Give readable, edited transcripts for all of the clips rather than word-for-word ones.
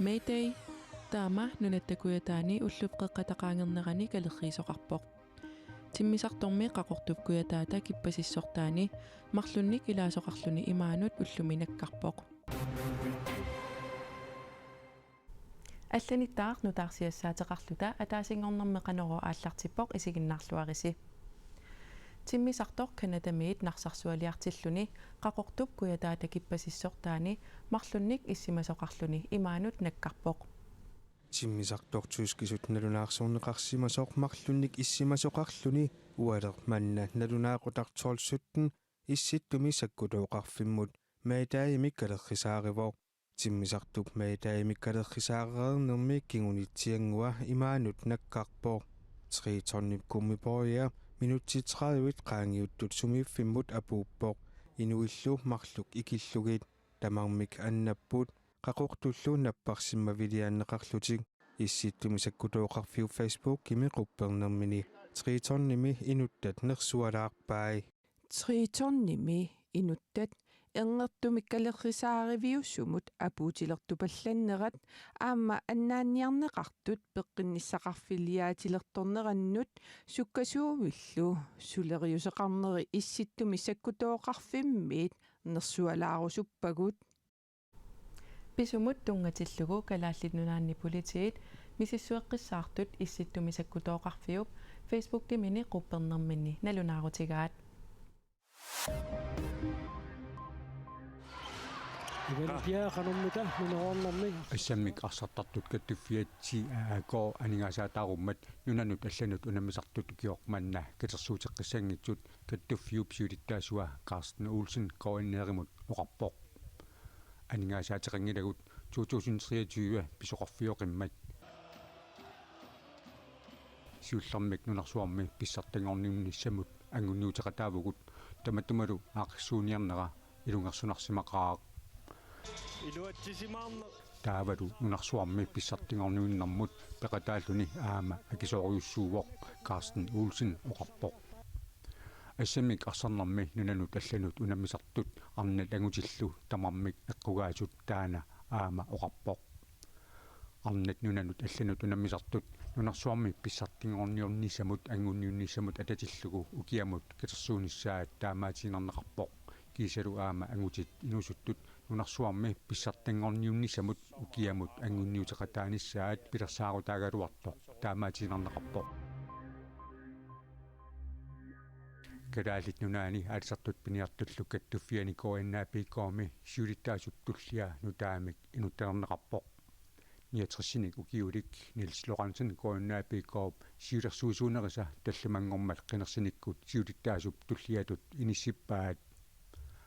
Mayday taama nunattakuyataani ullupeqqataqaangernerani kalerriisoqarpoq timmisartormi qaqortupkuyataata kippasissortaani marlunnik ilaasoqarluni imaanut ulluminakkarpoq алланиттаар нутаарсиассаатеқарлута атаасингорнэрмеқанеро ааллартиппоқ исигиннаарлуарisi тиммисартор канадамиит нарсарсуалиартиллуни қақортуп куятаата киппасиссортаани марлунник иссимасоқарлуни имаанут наккарпоқ тиммисартор туискисут налунаарсуунеқарсимасоқ марлунник иссимасоқарлуни уалер манна налунаақутартуорсуттен исситтуми саккутооқарфиммут маатаимик калеррисааривоо тиммисартуп маатаимик калеррисаарернэрми кигунитсиангуа имаанут наккарпоо 3 тоннип куммипоя минутти 30 qaangiuttut sumiiffimмут апууппоқ инуиллу марлук икиллугит тамармик аннаппут qaqortullu napparsimaviliaanneqarlutik исситтуми саккутооқарфиу Facebook кими quppernermini 3 tonnimi inuttat nersualаарpaai 3 tonnimi inuttat энгертумик калеррисааривиуссумут апуутилертупалланнерат аама аннаанниарнеқартут пеққинниссақарфилиаатилерторнераннут суккасуувиллу сулериусеқарнери исситтуми саккутооқарфиммиит нерсуалаарусуппагут писумут тунгатиллугу калааллитнунаанни политиит мисиссуэққиссаартут исситтуми саккутооқарфиуп Facebook тимини quppernerminni налунаарутигаат ивэлпиаақанэрмута минеруарнэрми ассаммик арсартартут каттуффиатси аако анигаасаатааруммат нунанут алланут унамисартут киорманна катерсуутеққиссангитсут каттуффиуп сиулиттаасуа Карстен Олсен коиннееримут оқарпоқ анигаасаатеқангилагут 2023 писоқарфиоқиммат сиуллэрмик нунарсуарми писсартангорниунниссамут ангунниутеқатаавгут таматтумалу аақиссууниарнера илунгерсунарсимақаақ таавалу нунарсуарми писсартингорнуиннэрмут пеқатааллуни аама акисоориуссуувоқ Карстен Олсен оқарпоқ ассамик арсарнэрми нунанут алланут унаммисартут арна лагутиллу тамармик эққугаасут таана аама оқарпоқ арнат нунанут алланут унаммисартут нунарсуарми писсартингорниорнисамут ангунниуннисамут ататиллугу укиамут катерсууниссаат таамаатинернеқарпоқ кисалу аама ангутит инусуттут нунарсуарми писсартангорниуннисамут укиамут ангунниутеқатааниссаат пилерсаарутаагалуарто таамаатинернеқарпоқ кадаалит нунаани аалсартут пиниартуллу каттуффиани коиннаапиккооми сиулиттаасуттуллиа нутаамик инуттернеқарпоқ ниатрсиник укиулик Нилс Лорансен коиннаапиккооп сиулерсуусуунериса таллумангормал қинерсиниккут сиулиттаасуп туллиатут иниссиппаат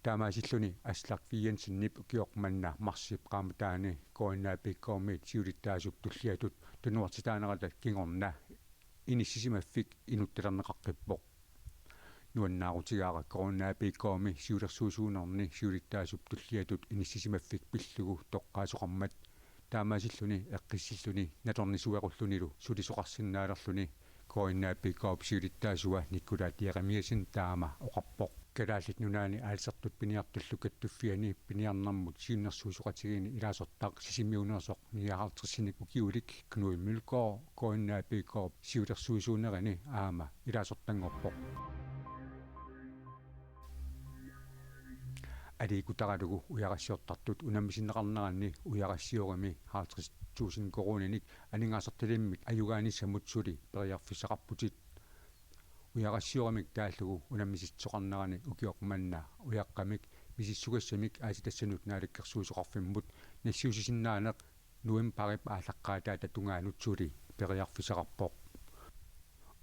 таамаасиллуни аслак фиенсиннип укиоқманна марсип qaamutaani коиннаапиккооми сиулиттаасуп туллиатут тунуартитаанерата кингорна иниссисимаффик инутталернеқаққиппоқ нуаннаарутигаара короннаапиккооми сиулерсуусуунерни сиулиттаасуп туллиатут иниссисимаффик пиллугу тоққаасоқармат таамаасиллуни эққиссиллуни наторнисуақуллунилу сулисоқарсиннаалерлуни коиннаапиккооп сиулиттаасуа никкулаат ярамиасин таама оқарпоқ калааллит нунаани аалсартут пиниартуллу каттуффиани пиниарнэрмут сиуннэрсуусоқатигини илаасортаақ сисимиунерсоқ ниаартэрсиник укиулик кнуиммулкоо коиннаапиккооп сиулерсуусуунерани аама илаасортангорпоқ аликутаралугу уярассиортартут унаммисиннеқарнеранни уярассиорами хаатрис 1000 коронаник анингаасарталиммик аюгааниссамут сули периарфиссақарпутит уярассиорамик тааллугу унаммиситсоқарнерани укиоқманна уяққамик мисиссугассамик ааситассанут нааликкерсуусоқарфиммут нассиусисиннаанеқ нуемпарип ааллаққаатаата тунгаанут сули периарфиссақарпоқ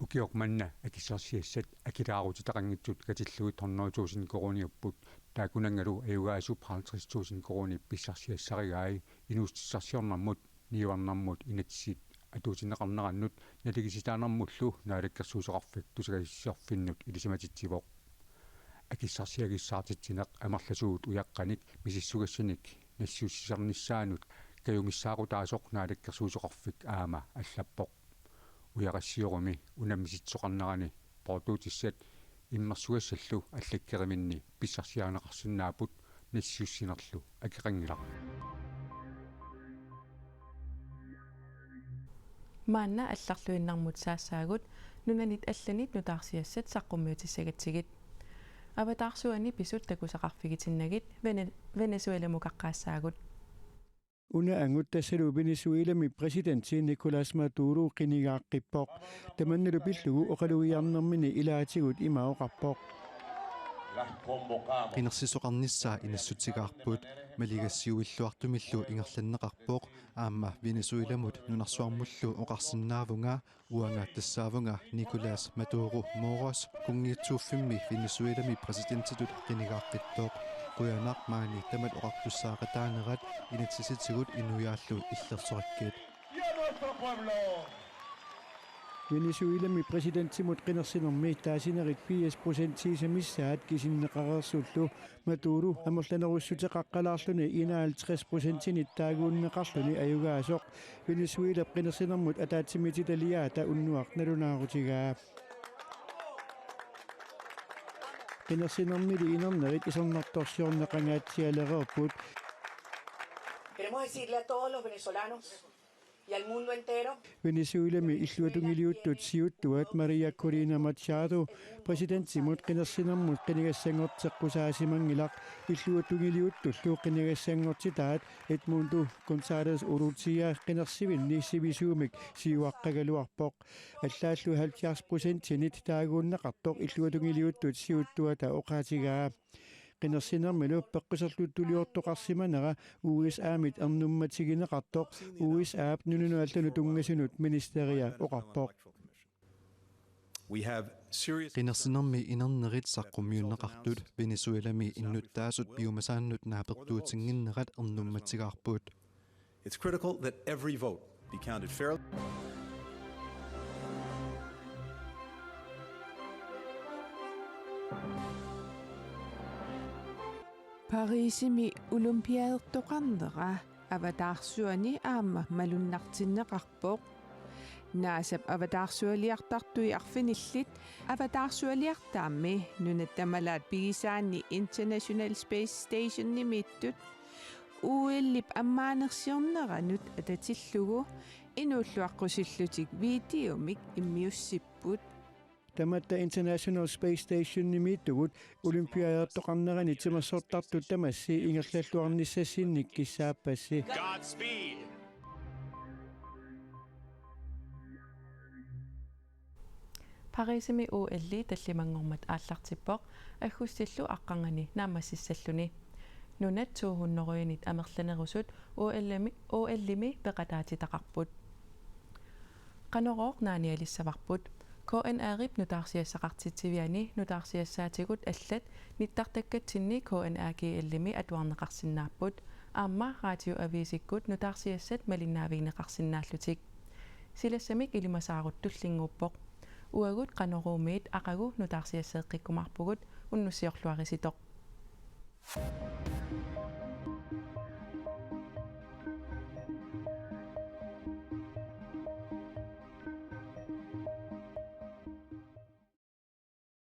укиоқманна акиссарсиассат акилаарутитақангитсут катиллуит 100,000 корониуппут таакунангалу аюгаасуп 50,000 корони писсарсиассаригаи инуустиссарсиорнэрмут ниуарнэрмут инатсит атуутинеқарнераннут налигиситаанермуллу наалаккерсуусоқарфик тусагаиссорфиннут илисиматитсивоқ акиссарсиагиссаартитсинеқ амарласуут уяққаник мисиссугассаник нассуussisarnissaanut каюмиссаақутаасоқ наалаккерсуусоқарфик аама аллаппоқ уярассиорами унаммиситсоқарнерани портуутиссат иммерсугассаллу аллаккериминни писсарсиаанеқарсинаапут нассуussинерлу акеқангилақ маанна алларлуиннармут саассаагут нунанит алланит нутаарсиассат саққуммиутиссагатсигит аватаарсуани писут такусақарфигитиннагит венесуэламукаққаассаагут Una angut tassalu Venezuelami presidentti Nicolas Maduro qinigaaqqipoq tamannalu pillugu oqaluiarnermini ilaatigut imaoqarpoq qinnersisoqarnissaa inassutigaarput maligassiuilluartumillu ingerlanneqarpoq aamma Venezuelamut nunarsuarmullu oqarsinnaavunga uanga tassaavunga Nicolas Maduro Moros kungiitsuuffimmi Venezuelami presidenttitut qinigaaqqittooq quyanaq maani tamat oqartussaaqataanerat inatsisitigut inuyaallu illersorakkiit Venezuelami presidenttimut qinnersinermi taasinerit 80% kisinneqarersullu Maduro amorlanerussuteqaqqalaarluni 51% taaguunneqarluni ayugaasoq Venezuela qinnersinermut ataatsimititaliaata unnuarnalunaaruutigaa qinnersinermili inernerit isornartorsiorneqangaatsialererput Queremos decirle a todos los venezolanos y al mundo entero. Venezuelami illuatungiliuttut siuttuat Maria Corina Machado presidenttimut qinnersinermut qinigassangorteqqusaasimanngilaq illuatungiliuttullu qinigassangortitaat Edmundo González Urrutia qinnersivinni sivisuumik siuaqqagaluarpoq allaallu 70%-init taaguunneqartoq illuatungiliuttut siuttuata oqaatigaa qinnersinermilu peqqiserluttuliortoqarsimanera USA-mit ernummatigineqartoq USA-ap nununuallanu tungasunut ministeria oqarpoq qinnersinermi inernerit saqqummiunneqartut Venezuelami innuttaasut biomasaannut naapertuutinginnerat ernummatigaarput It's critical that every vote be counted fairly. Parisimi olympiadertoqarnera avataarsuani aamma malunnartinneqarpoq naasap avataarsualiartartui arfinillit avataarsualiartaammi nunattamalaat pigisaanni International Space Station nimittut uillip ammaanersiorneranut atatillugu inuulluaqqusилlutik videomik immiussipput tamatta International Space Station nimittugut olympiadertoqarnerani timassortartut tamassi ingerlalluarnissassinnik kissaapassi Godspeed. Parisimi OL таллимангормат ааллартиппоq аггуссиллу аққангани наамассиссаллуни нунат 200-ит амерланерусут OL-ми пеқатаатитақарпут qanoroq naanialissavарпут KNR-ip nutaarsiassaqartitsivиани nutaarsiassaatigut аллат ниттартаккатсинни KNR-GL-ми атуарнеқарсинааппут аама радиоависиккут nutaarsiassat малиннаавигнеқарсинааллутик силассамик илимасааруттуллингууппоq уагут qanoruumiit aqagu nutaarsiassеэққиккумарпугут уннуссиорлуариситоq